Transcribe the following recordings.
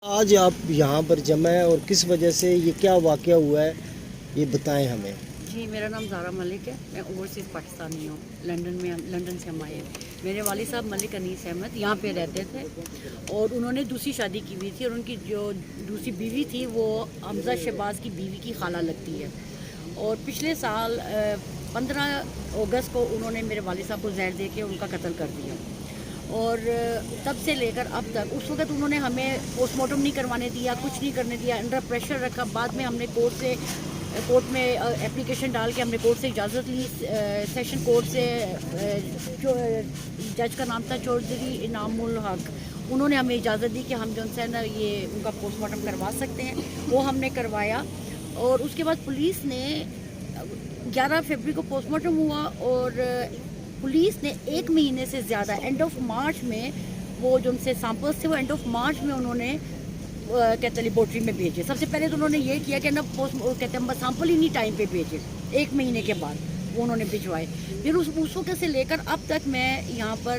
آج آپ یہاں پر جمع ہیں اور کس وجہ سے یہ کیا واقعہ ہوا ہے یہ بتائیں ہمیں۔ جی میرا نام زارا ملک ہے، میں اوورسیز پاکستانی ہوں، لندن سے ہم آئے ہیں۔ میرے والد صاحب ملک انیس احمد یہاں پہ رہتے تھے اور انہوں نے دوسری شادی کی ہوئی تھی اور ان کی جو دوسری بیوی تھی وہ حمزہ شہباز کی بیوی کی خالہ لگتی ہے۔ اور پچھلے سال 15 اگست کو انہوں نے میرے والد صاحب کو زہر دے کے ان کا قتل کر دیا، اور تب سے لے کر اب تک اس وقت انہوں نے ہمیں پوسٹ مارٹم نہیں کروانے دیا، کچھ نہیں کرنے دیا، انڈر پریشر رکھا۔ بعد میں ہم نے کورٹ میں اپلیکیشن ڈال کے ہم نے کورٹ سے اجازت لی، سیشن کورٹ سے، جو جج کا نام تھا چودھری انعام الحق، انہوں نے ہمیں اجازت دی کہ ہم جو ہے نا یہ ان کا پوسٹ مارٹم کروا سکتے ہیں۔ وہ ہم نے کروایا اور اس کے بعد پولیس نے 11 فروری کو پوسٹ مارٹم ہوا اور پولیس نے 1 مہینے سے زیادہ اینڈ آف مارچ میں وہ جو ان سے سیمپلس تھے وہ اینڈ آف مارچ میں انہوں نے کہتے لیبورٹری میں بھیجے۔ سب سے پہلے تو انہوں نے یہ کیا کہ نا کہتے ہیں سیمپل ہی نہیں ٹائم پہ بھیجے، 1 مہینے کے بعد وہ انہوں نے بھجوائے۔ پھر اس وقت سے لے کر اب تک میں یہاں پر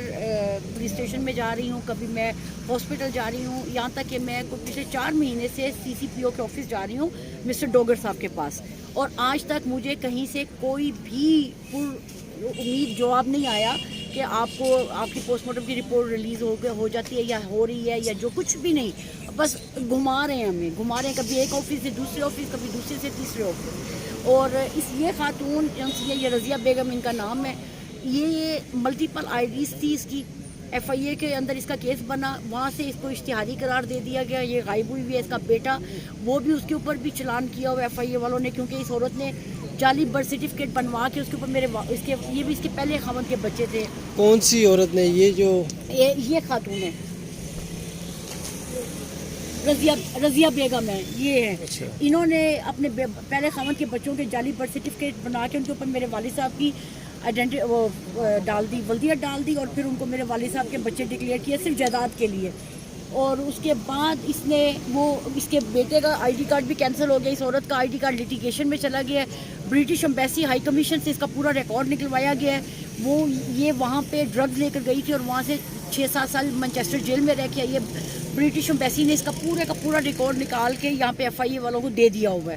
پولیس اسٹیشن میں جا رہی ہوں، کبھی میں ہاسپٹل جا رہی ہوں، یہاں تک کہ میں پچھلے 4 مہینے سے CCPO کے آفس جا رہی ہوں مسٹر ڈوگر صاحب کے پاس، اور آج تک مجھے کہیں سے کوئی بھی امید جواب نہیں آیا کہ آپ کی پوسٹ مارٹم کی رپورٹ ریلیز ہو جاتی ہے یا ہو رہی ہے یا جو کچھ بھی نہیں، بس گھما رہے ہیں کبھی ایک آفس سے دوسرے آفس، کبھی دوسرے سے تیسرے آفس۔ اور یہ خاتون یہ رضیہ بیگم ان کا نام ہے، یہ ملٹیپل IDs تھی اس کی، FIA کے اندر اس کا کیس بنا، وہاں سے اس کو اشتہاری قرار دے دیا گیا، یہ غائب ہوئی ہے۔ اس کا بیٹا وہ بھی اس کے اوپر بھی چلان کیا ہوا FIA والوں نے، کیونکہ اس عورت نے جعلی برتھ سرٹیفکیٹ بنوا کے اس کے اوپر یہ بھی اس کے پہلے خاوند کے بچے تھے۔ کون سی عورت نے یہ خاتون ہے رضیہ بیگم ہے، یہ ہے۔ اچھا۔ انہوں نے اپنے پہلے خاوند کے بچوں کے جعلی برتھ سرٹیفکیٹ بنا کے ان کے اوپر میرے والد صاحب کی ولدیت ڈال دی، اور پھر ان کو میرے والد صاحب کے بچے ڈکلیئر کیے صرف جائیداد کے لیے۔ اور اس کے بعد اس کے بیٹے کا ID کارڈ بھی کینسل ہو گیا، اس عورت کا ID کارڈ لیٹیگیشن میں چلا گیا ہے، برٹش ایمبیسی ہائی کمیشن سے اس کا پورا ریکارڈ نکلوایا گیا ہے۔ یہ وہاں پہ ڈرگز لے کر گئی تھی اور وہاں سے 6-7 سال مانچسٹر جیل میں رہ کے آئی ہے۔ برٹش ایمبیسی نے اس کا پورا ریکارڈ نکال کے یہاں پہ FIA والوں کو دے دیا ہوا ہے۔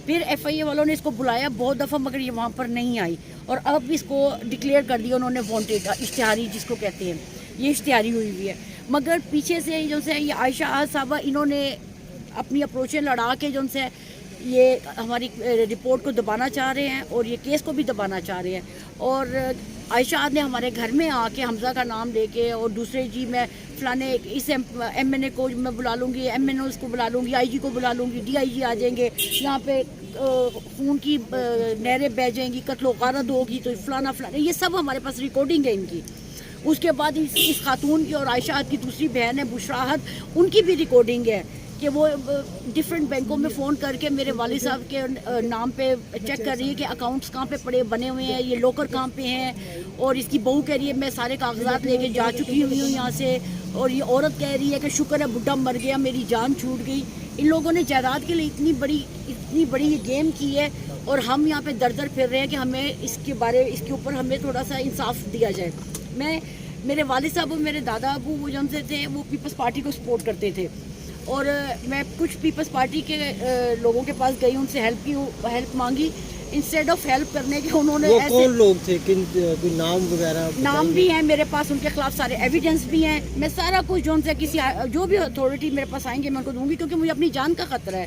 پھر FIA والوں نے اس کو بلایا بہت دفعہ مگر یہ وہاں پر نہیں آئی، اور اب اس کو ڈکلیئر کر دیا انہوں نے وانٹیڈ، اشتہاری جس کو کہتے ہیں، یہ اشتہاری ہوئی ہوئی ہے۔ مگر پیچھے سے جو سے یہ عائشہ احد صاحبہ انہوں نے اپنی اپروچیں لڑا کے جو سے یہ ہماری رپورٹ کو دبانا چاہ رہے ہیں اور یہ کیس کو بھی دبانا چاہ رہے ہیں۔ اور عائشہ احد نے ہمارے گھر میں آ کے حمزہ کا نام لے کے اور دوسرے جی میں فلانے اس MNA کو میں بلا لوں گی، MNOs کو بلا لوں گی، IG کو بلا لوں گی، DIG آ جائیں گے، یہاں پہ خون کی نہریں بہہ جائیں گی، قتل و غارت ہوگی تو فلانا، یہ سب ہمارے پاس ریکارڈنگ ہے ان کی۔ اس کے بعد اس خاتون کی اور عائشہ احد کی دوسری بہن ہے بشرا احد، ان کی بھی ریکارڈنگ ہے کہ وہ ڈفرینٹ بینکوں میں فون کر کے میرے والد صاحب کے نام پہ چیک کر رہی ہے کہ اکاؤنٹس کہاں پہ بنے ہوئے ہیں، یہ لوکر کہاں پہ ہیں، اور اس کی بہو کہہ رہی ہے میں سارے کاغذات لے کے جا چکی ہوئی ہوں یہاں سے، اور یہ عورت کہہ رہی ہے کہ شکر ہے بڈھا مر گیا، میری جان چھوٹ گئی۔ ان لوگوں نے جائیداد کے لیے اتنی بڑی یہ گیم کی ہے، اور ہم یہاں پہ در پھر رہے ہیں کہ ہمیں اس کے اوپر ہمیں تھوڑا سا انصاف دیا جائے۔ میرے والد صاحب اور میرے دادا ابو وہ جو سے تھے وہ پیپلز پارٹی کو سپورٹ کرتے تھے، اور میں کچھ پیپلز پارٹی کے لوگوں کے پاس گئی، ان سے ہیلپ مانگی، انسٹیڈ آف ہیلپ کرنے کے انہوں نے وہ کون لوگ تھے، کوئی نام وغیرہ؟ نام بھی ہیں میرے پاس، ان کے خلاف سارے ایویڈنس بھی ہیں، میں سارا کچھ جو بھی اتھارٹی میرے پاس آئیں گے میں ان کو دوں گی، کیونکہ مجھے اپنی جان کا خطرہ ہے۔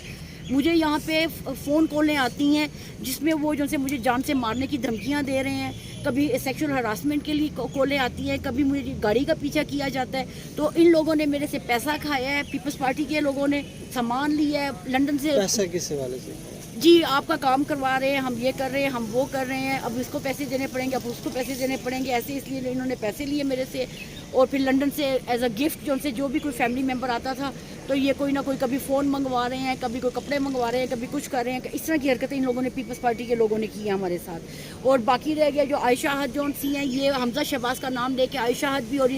مجھے یہاں پہ فون کالیں آتی ہیں جس میں وہ جو سے مجھے جان سے مارنے کی دھمکیاں دے رہے ہیں، کبھی سیکشول ہراسمنٹ کے لیے کالیں آتی ہیں، کبھی مجھے گاڑی کا پیچھا کیا جاتا ہے۔ تو ان لوگوں نے میرے سے پیسہ کھایا ہے، پیپلز پارٹی کے لوگوں نے سامان لیا ہے لنڈن سے۔ پیسہ کس حوالے سے؟ جی آپ کا کام کروا رہے ہیں، ہم یہ کر رہے ہیں، ہم وہ کر رہے ہیں، اب اس کو پیسے دینے پڑیں گے، اب اس کو پیسے دینے پڑیں گے، ایسے اس لیے انہوں نے پیسے لیے میرے سے۔ اور پھر لنڈن سے ایز اے گفٹ جو بھی کوئی فیملی ممبر آتا تھا تو یہ کوئی نہ کوئی کبھی فون منگوا رہے ہیں، کبھی کوئی کپڑے منگوا رہے ہیں، کبھی کچھ کر رہے ہیں، اس طرح کی حرکتیں ان لوگوں نے پیپلز پارٹی کے لوگوں نے کی ہیں ہمارے ساتھ۔ اور باقی رہ گیا جو عائشہ احد جو سی ہیں، یہ حمزہ شہباز کا نام لے کے عائشہ احد بھی اور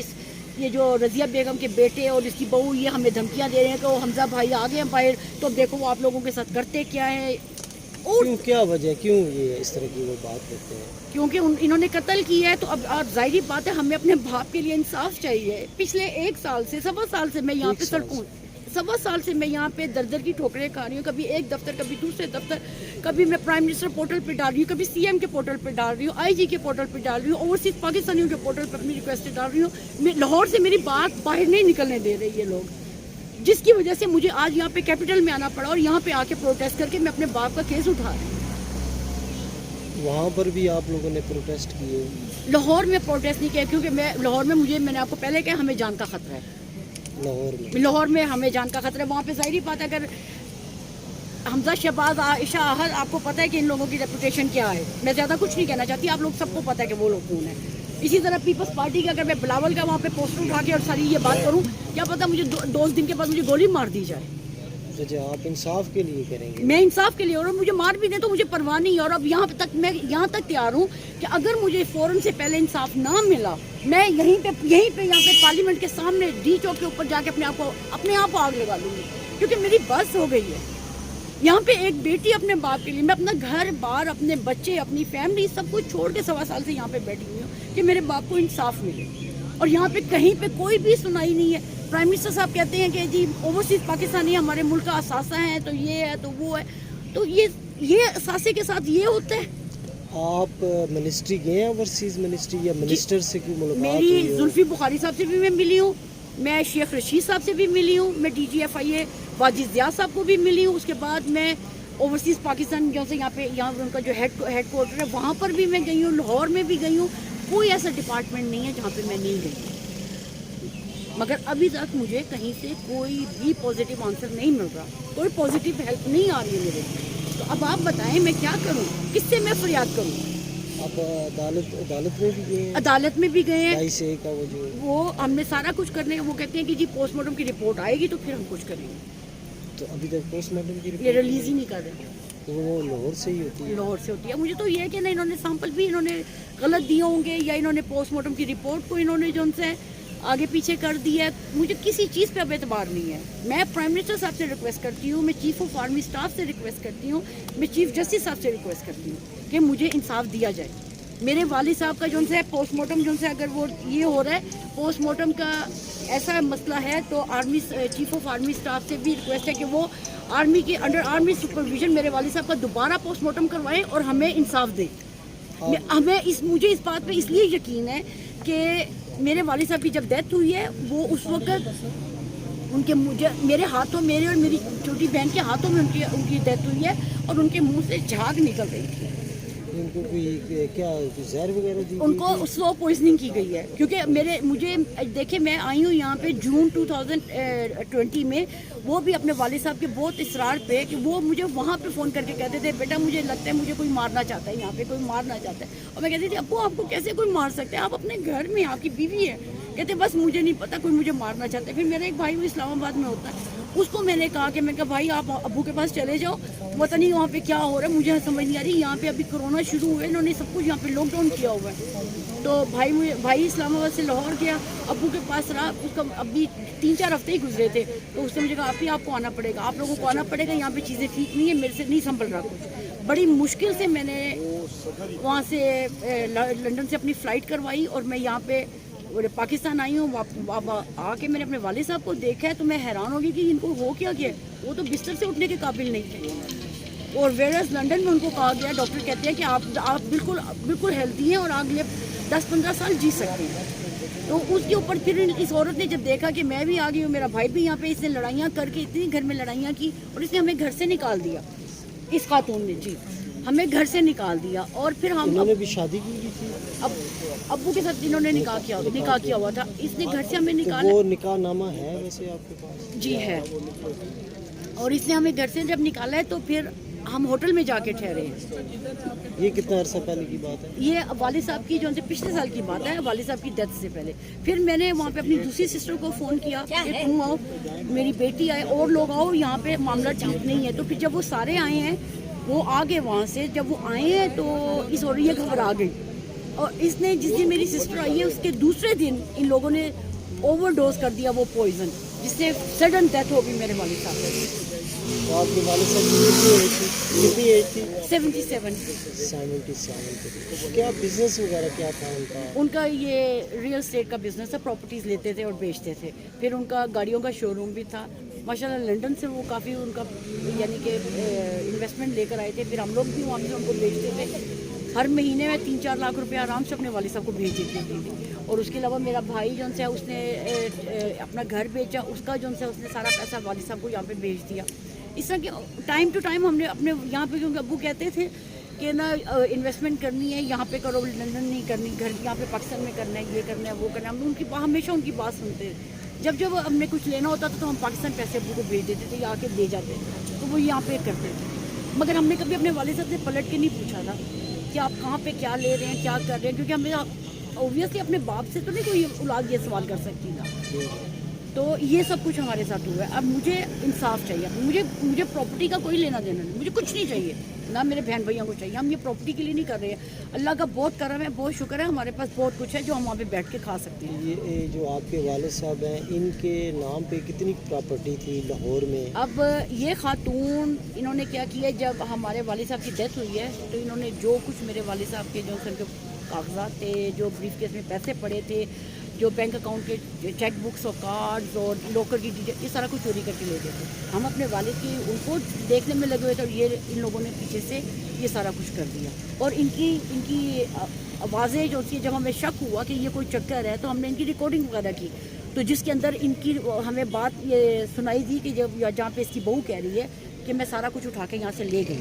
یہ جو رضیہ بیگم کے بیٹے اور اس کی بہو یہ ہمیں دھمکیاں دے رہے ہیں کہ وہ حمزہ بھائی آ گئے ہیں باہر، تو دیکھو وہ آپ لوگوں کے ساتھ کرتے کیا ہے۔ کیا وجہ کیوں یہ اس طرح کی وہ بات کرتے ہیں؟ کیونکہ انہوں نے قتل کیا ہے، تو اب ظاہری بات ہے ہمیں اپنے باپ کے لیے انصاف چاہیے۔ پچھلے 1 سال سے 1.25 سال سے میں یہاں پہ 1.25 साल से मैं यहाँ पे दर दर की ठोकरें खा रही हूँ, कभी एक दफ्तर कभी दूसरे दफ्तर, कभी मैं प्राइम मिनिस्टर पोर्टल पे डाल रही हूँ, कभी सीएम के पोर्टल पे डाल रही हूँ, आईजी के पोर्टल पे डाल रही हूँ, ओवरसीज पाकिस्तानियों के पोर्टल पे अपनी रिक्वेस्ट डाल रही हूँ। मैं लाहौर से मेरी बात बाहर नहीं निकलने दे रही है लोग, जिसकी वजह से मुझे आज यहाँ पे कैपिटल में आना पड़ा और यहाँ पे आके प्रोटेस्ट करके मैं अपने बाप का केस उठा रही हूँ। वहाँ पर भी आप लोगों ने प्रोटेस्ट किए? लाहौर में प्रोटेस्ट नहीं किया क्योंकि मैं लाहौर में मैंने आपको पहले कहा हमें जान का खतरा है। लाहौर में हमें जान का खतरा है। वहाँ पे ज़ाहिर बात है, अगर हमजा शहबाज आयशा आहद, आपको पता है कि इन लोगों की रेपुटेशन क्या है। मैं ज़्यादा कुछ नहीं कहना चाहती, आप लोग सबको पता है कि वो लोग कौन है। इसी तरह पीपल्स पार्टी का अगर मैं बिलावल का वहाँ पे पोस्टर उठा के और सारी ये बात करूँ, क्या पता मुझे 2 दिन के बाद मुझे गोली मार दी जाए। अच्छा, आप इंसाफ के लिए करेंगे? मैं इंसाफ के लिए, और मुझे मार भी दें तो मुझे परवाह नहीं है। और अब मैं यहाँ तक तैयार हूँ कि अगर मुझे फ़ौरन से पहले इंसाफ ना मिला, मैं यहीं पे यहाँ पे पार्लियामेंट के सामने डी चौक के ऊपर जाके अपने आप को आग लगा लूँगी, क्योंकि मेरी बस हो गई है। यहाँ पे एक बेटी अपने बाप के लिए, मैं अपना घर बार, अपने बच्चे, अपनी फैमिली सब कुछ छोड़ के 1.25 साल से यहाँ पे बैठी हुई हूँ कि मेरे बाप को इंसाफ मिले। और यहाँ पे कहीं पे कोई भी सुनाई नहीं है। प्राइम मिनिस्टर साहब कहते हैं कि जी ओवरसीज पाकिस्तानी हमारे मुल्क का असासा है, तो ये है तो वो है, तो ये असासे के साथ ये होता है। आप मिनिस्ट्री गए हैं, ओवरसीज मिनिस्ट्री, या मिनिस्टर से की मुलाकात? मेरी जुल्फी बुखारी साहब से भी मैं मिली हूँ, मैं शेख रशीद साहब से भी मिली हूँ, मैं DGFIA वाजिद ज़िया साहब को भी मिली हूँ। उसके बाद मैं ओवरसीज़ पाकिस्तान जो से यहाँ उनका जो हेड क्वार्टर है वहाँ पर भी मैं गई हूँ, लाहौर में भी गई हूँ। कोई ऐसा डिपार्टमेंट नहीं है जहाँ पे मैं नहीं गई, मगर अभी तक मुझे कहीं से कोई भी पॉजिटिव आंसर नहीं मिल रहा, कोई पॉजिटिव हेल्प नहीं आ रही है मेरे। तो अब आप बताएं मैं क्या करूँ, किससे मैं फरियाद करूँ? आप अदालत में भी गए हैं? अदालत में भी गए हैं। 22A का वो हमने सारा कुछ करने, वो कहते हैं कि जी पोस्टमार्टम की रिपोर्ट आएगी तो फिर हम कुछ करेंगे। तो अभी तक पोस्टमार्टम की ये रिपोर्ट रिलीज ही नहीं कर रहे। तो वो लाहौर से ही होती है? लाहौर से होती है। मुझे तो ये है कि ना इन्होंने सैंपल भी इन्होंने गलत दिए होंगे, या इन्होंने पोस्टमार्टम की रिपोर्ट को इन्होंने जो उनसे आगे पीछे कर दिया है। मुझे किसी चीज़ पे अब एतबार नहीं है। मैं प्राइम मिनिस्टर साहब से रिक्वेस्ट करती हूँ, मैं चीफ ऑफ आर्मी स्टाफ से रिक्वेस्ट करती हूँ, मैं चीफ जस्टिस साहब से रिक्वेस्ट करती हूँ कि मुझे इंसाफ दिया जाए। मेरे वालिद साहब का जो है पोस्टमार्टम जो है, अगर वो ये हो रहा है पोस्टमार्टम का ऐसा मसला है, तो army chief of army staff से भी रिक्वेस्ट है कि वो आर्मी के अंडर आर्मी सुपरविजन मेरे वालिद साहब का दोबारा पोस्टमार्टम करवाएं और हमें इंसाफ दें। मुझे इस बात पे इसलिए यकीन है कि मेरे वालिद साहब की जब डेथ हुई है, वो उस वक्त मेरे हाथों, मेरे और मेरी छोटी बहन के हाथों में उनकी डेथ हुई है और उनके मुंह से झाग निकल रही थी। उनको कोई क्या जहर वगैरह दी? उनको स्लो पॉइजनिंग की गई है, क्योंकि मुझे देखिए मैं आई हूँ यहाँ पे जून 2020 में। वो भी अपने वालिद साहब के बहुत इसरार पे कि वो मुझे वहाँ पे फ़ोन करके कहते थे, बेटा मुझे लगता है मुझे कोई मारना चाहता है, यहाँ पे कोई मारना चाहता है। और मैं कहती थी अब्बू आपको कैसे कोई मार सकते हैं, आप अपने घर में, आपकी बीवी है। कहते बस मुझे नहीं पता, कोई मुझे मारना चाहता है। फिर मेरा एक भाई वो इस्लामाबाद में होता है, उसको मैंने कहा कि मैं कहा भाई आप अब्बू के पास चले जाओ, पता नहीं वहाँ पे क्या हो रहा है, मुझे समझ नहीं आ रही। यहाँ पे अभी कोरोना शुरू हुआ है, इन्होंने सब कुछ यहाँ पे लॉकडाउन किया हुआ है। तो भाई इस्लामाबाद से लाहौर गया, अब्बू के पास रहा, उसका अभी 3-4 हफ्ते ही गुजरे थे। तो उसने मुझे कहा आपको आना पड़ेगा, आप लोगों को आना पड़ेगा, यहाँ पे चीज़ें ठीक नहीं है, मेरे से नहीं संभल रहा कुछ। बड़ी मुश्किल से मैंने वहाँ से लंदन से अपनी फ़्लाइट करवाई और मैं यहाँ पे पाकिस्तान आई हूँ। आके मैंने अपने वालिद साहब को देखा है तो मैं हैरान हो गई कि इनको हो क्या गया। वो तो बिस्तर से उठने के काबिल नहीं थे। और वेरस लंदन में उनको कहा गया, डॉक्टर कहते हैं कि आप बिल्कुल हेल्दी हैं और अगले 10-15 साल जी सकते हैं। तो उसके ऊपर फिर इस औरत ने जब देखा कि मैं भी आ गई हूँ, मेरा भाई भी यहाँ पे, इसने लड़ाइयाँ करके इतनी घर में लड़ाइयाँ की और इसने हमें घर से निकाल दिया। इस खातून ने जी हमें घर से निकाल दिया। और फिर इन्होंने भी शादी की थी? अब्बू के साथ इन्होंने निकाह किया हुआ था। इसने घर से हमें निकाला। वो निकाह नामा है वैसे आपके पास? जी है। और इसने हमें घर से जब निकाला है तो फिर हम होटल में जाके ठहरे हैं। ये कितना अरसा पहले की बात है? ये वालिद साहब की जो है पिछले साल की बात है, वालिद साहब की डेथ से पहले। फिर मैंने वहाँ पे अपनी दूसरी सिस्टर को फ़ोन किया कि तुम आओ, मेरी बेटी आए और लोग आओ, यहाँ पे मामला ठीक नहीं है। तो फिर जब वो सारे आए हैं, वो आ गए वहाँ से। जब वो आए हैं तो इस और ये घबरा गई। और इसने जिस दिन मेरी सिस्टर आई है उसके दूसरे दिन इन लोगों ने ओवरडोज कर दिया वो पॉइजन, जिससे सडन डेथ हो गई मेरे वालिद साहब की। तो आपके वालिद साहब की कितनी एज थी? 77। क्या बिजनेस वगैरह क्या था उनका? ये रियल एस्टेट का बिजनेस है, प्रॉपर्टीज़ लेते थे और बेचते थे। फिर उनका गाड़ियों का शोरूम भी था, माशाल्लाह लंदन से वो काफ़ी उनका यानी कि इन्वेस्टमेंट लेकर आए थे। फिर हम लोग भी वहाँ से उनको भेजते थे। हर महीने में 3-4 लाख रुपया आराम से अपने वालिद साहब को भेज देती थी। और उसके अलावा मेरा भाई जो है उसने अपना घर बेचा, उसका जो है उसने सारा पैसा वालिद साहब को यहाँ पे भेज दिया। इस तरह के टाइम टू टाइम हमने अपने यहाँ पे, क्योंकि अब्बू कहते थे कि ना इन्वेस्टमेंट करनी है यहाँ पे करो, लंदन नहीं करनी, घर यहाँ पे पाकिस्तान में करना है, ये करना है, वो करना है। हम उनकी हमेशा उनकी बात सुनते थे। जब हमने कुछ लेना होता था तो हम पाकिस्तान पैसे अब्बू को भेज देते थे या आके दे जाते थे, तो वो यहाँ पे करते थे। मगर हमने कभी अपने वालिद साहब से पलट के नहीं पूछा था कि आप कहाँ पे क्या ले रहे हैं, क्या कर रहे हैं, क्योंकि हमें ऑब्वियसली अपने बाप से तो नहीं कोई औलाद ये सवाल कर सकती था। तो ये सब कुछ हमारे साथ हुआ है। अब मुझे इंसाफ चाहिए, मुझे प्रॉपर्टी का कोई लेना देना नहीं, मुझे कुछ नहीं चाहिए, ना मेरे बहन भैया को चाहिए। हम ये प्रॉपर्टी के लिए नहीं कर रहे हैं। अल्लाह का बहुत करम है, बहुत शुक्र है, हमारे पास बहुत कुछ है जो हम वहाँ पे बैठ के खा सकते हैं। ये जो आपके वालिद साहब हैं, इनके नाम पे कितनी प्रॉपर्टी थी लाहौर में? अब ये खातून इन्होंने क्या किया, जब हमारे वालिद साहब की डेथ हुई है तो इन्होंने जो कुछ मेरे वालिद साहब के जो उनके कागजात थे, जो ब्रीफ केस में पैसे पड़े थे, जो बैंक अकाउंट के चेक बुक्स और कार्ड्स और लॉकर की डिटेल, ये सारा कुछ चोरी करके ले गए थे। हम अपने वालिद की उनको देखने में लगे हुए थे और ये इन लोगों ने पीछे से ये सारा कुछ कर दिया। और इनकी आवाज़ें जो थी, जब हमें शक हुआ कि ये कोई चक्कर है तो हमने इनकी रिकॉर्डिंग वगैरह की, तो जिसके अंदर इनकी हमें बात ये सुनाई दी कि जब जहाँ पे इसकी बहू कह रही है कि मैं सारा कुछ उठा के यहाँ से ले गई,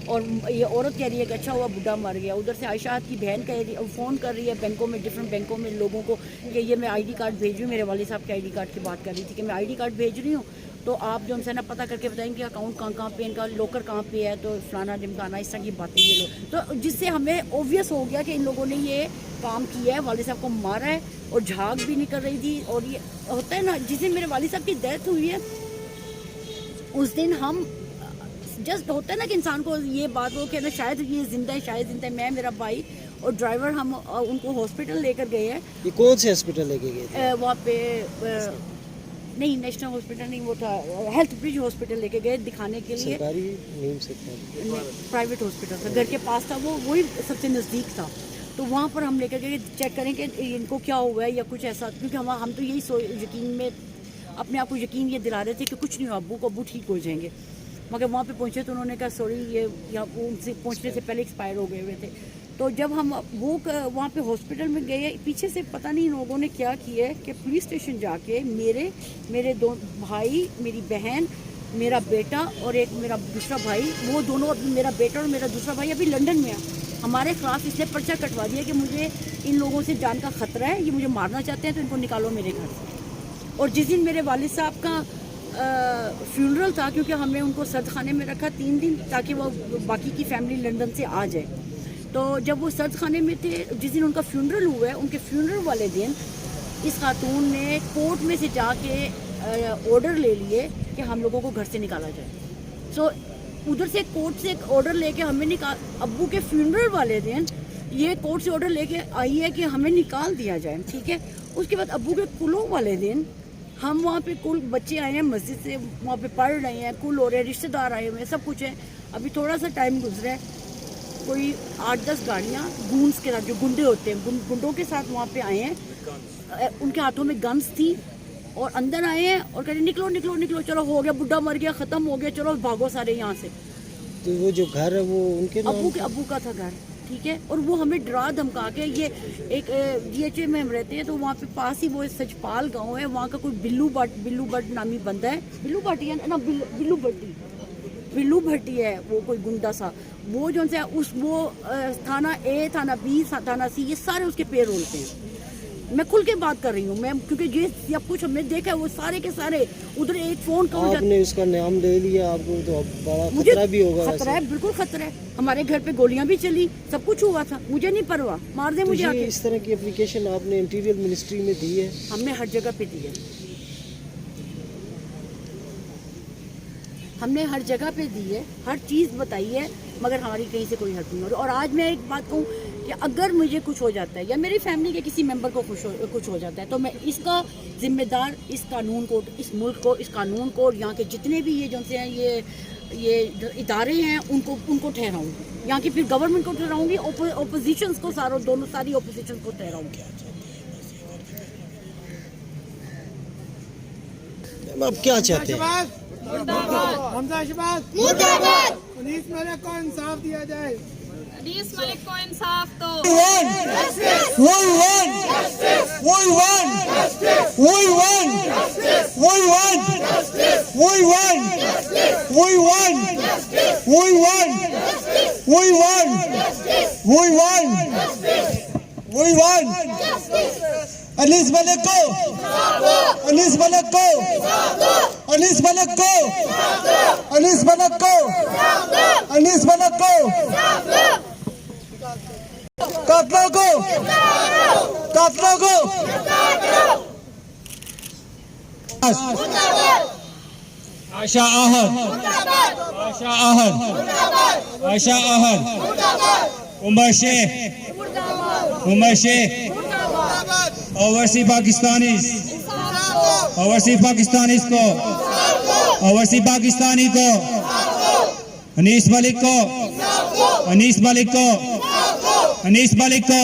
और ये औरत कह रही है कि अच्छा हुआ बुढ़ा मर गया। उधर से आयशा की बहन कह रही है, फ़ोन कर रही है बैंकों में, डिफरेंट बैंकों में लोगों को कि ये मैं आईडी कार्ड भेज रही हूँ। मेरे वालिद साहब के आईडी कार्ड की बात कर रही थी कि मैं आईडी कार्ड भेज रही हूँ, तो आप जो है ना पता करके बताएंगे अकाउंट कहाँ पे, इनका लॉकर कहाँ पे है, तो फलाना ढिमकाना, इस तरह की बातें ये लोग। तो जिससे हमें ओब्वियस हो गया कि इन लोगों ने ये काम किया है, वालिद साहब को मारा है, और झाग भी नहीं कर रही थी। और ये होता है ना, जिस दिन मेरे वालिद साहब की डेथ हुई है उस दिन हम जस्ट होता है ना कि इंसान को ये बात हो कि ना शायद ये जिंदा है, शायद जिंदा है। मैं, मेरा भाई और ड्राइवर, हम उनको हॉस्पिटल लेकर गए हैं। ये कौन से हॉस्पिटल लेके गए थे? वहाँ पे नहीं, नेशनल हॉस्पिटल नहीं, वो था हेल्थ ब्रिज हॉस्पिटल लेके गए दिखाने के लिए। सरकारी नहीं सकता, प्राइवेट हॉस्पिटल था, घर के पास था, वही सबसे नज़दीक था। तो वहाँ पर हम लेकर गए चेक करें कि इनको क्या हुआ है या कुछ ऐसा, क्योंकि हम तो यही यकीन में अपने आप को यकीन ये दिला रहे थे कि कुछ नहीं हुआ, अब्बू ठीक हो जाएंगे। मगर वहाँ पे पहुँचे तो उन्होंने कहा सॉरी, ये यहाँ उनसे पहुँचने से पहले एक्सपायर हो गए हुए थे। तो जब हम वो वहाँ पे हॉस्पिटल में गए, पीछे से पता नहीं लोगों ने क्या किया है कि पुलिस स्टेशन जाके मेरे दो भाई, मेरी बहन, मेरा बेटा और एक मेरा दूसरा भाई, वो दोनों, मेरा बेटा और मेरा दूसरा भाई अभी लंदन में है, हमारे खिलाफ इसने पर्चा कटवा दिया कि मुझे इन लोगों से जान का ख़तरा है, ये मुझे मारना चाहते हैं, तो इनको निकालो मेरे घर से। और जिस दिन मेरे वालिद साहब का फ्यूनरल था, क्योंकि हमने उनको सर्द खाने में रखा 3 दिन ताकि वो बाकी की फैमिली लंदन से आ जाए, तो जब वो सर्द खाने में थे, जिस दिन उनका फ्यूनरल हुआ है, उनके फ्यूनरल वाले दिन इस खातून ने कोर्ट में से जाके ऑर्डर ले लिए कि हम लोगों को घर से निकाला जाए। सो उधर से कोर्ट से एक ऑर्डर लेके हमें निकाल, अब्बू के फ्यूनरल वाले दिन ये कोर्ट से ऑर्डर लेके आई है कि हमें निकाल दिया जाए, ठीक है। उसके बाद अब्बू के कुलों वाले दिन हम वहाँ पे कुल बच्चे आए हैं मस्जिद से, वहाँ पे पढ़ रहे हैं, कुल हो रहे हैं, रिश्तेदार आए हुए हैं, सब कुछ है। अभी थोड़ा सा टाइम गुजरा है, कोई 8-10 गाड़ियाँ गूंस के साथ, जो गुंडे होते हैं, गुंडों के साथ वहाँ पे आए हैं, उनके हाथों में गन्स थी, और अंदर आए हैं और कह रहे निकलो निकलो निकलो, चलो हो गया, बुढ़ा मर गया, ख़त्म हो गया, चलो भागो सारे यहाँ से। तो वो जो घर है वो उनके अब्बू का था घर, ठीक है। और वो हमें डरा धमका के, ये एक DHA में हम रहते हैं, तो वहाँ पे पास ही वो सचपाल गांव है, वहाँ का कोई बिल्लू भट्ट नामी बंदा है, बिल्लू भट्टी है ना, बिल्लू भट्टी है, वो कोई गुंडा सा, वो जो से वो थाना A, थाना B, थाना C, ये सारे उसके पैर रोलते हैं। मैं खुल के बात कर रही हूँ मैं, क्योंकि ये सब कुछ हमने देखा है, वो सारे के सारे उधर एक फ़ोन कॉल, आपने उसका नाम ले लिया, आपको तो बड़ा खतरा भी होगा। खतरा है, बिल्कुल खतरा है। हमारे घर पे गोलियां भी चली, सब कुछ हुआ था, मुझे नहीं परवाह, मार दे मुझे आके। इस तरह की एप्लीकेशन आपने इंटीरियर मिनिस्ट्री में दी है? हमने हर जगह पे दी है, हमने हर जगह पे दी है, हर चीज़ बताई है, मगर हमारी कहीं से कोई हेल्प नहीं हो रही। और आज मैं एक बात कहूँ कि अगर मुझे कुछ हो जाता है या मेरी फैमिली के किसी मेंबर को कुछ हो जाता है, तो मैं इसका जिम्मेदार इस कानून को, इस मुल्क को, इस कानून को, और यहाँ के जितने भी ये जो से हैं ये इदारे हैं उनको ठहराऊँगी, यहाँ की फिर गवर्नमेंट को ठहराऊँगी, ओपोजिशंस को, सारी ओपोजिशन को ठहराऊँगी। अब क्या चाहते हैं? حمزہ شہباز मुर्दाबाद انیس ملک کو انصاف دیا جائے انیس ملک کو انصاف دو انیس ملک کو انیس ملک کو انیس ملک کو انیس ملک کو انیس ملک کو قاتلوں کو قاتلوں کو عائشہ احد عائشہ احد عائشہ احد عمر شیخ عمر شیخ اوورسی پاکستانیز اوورسی پاکستانیز کو اوورسی پاکستانی کو انیس ملک کو انیس ملک کو انیس ملک کو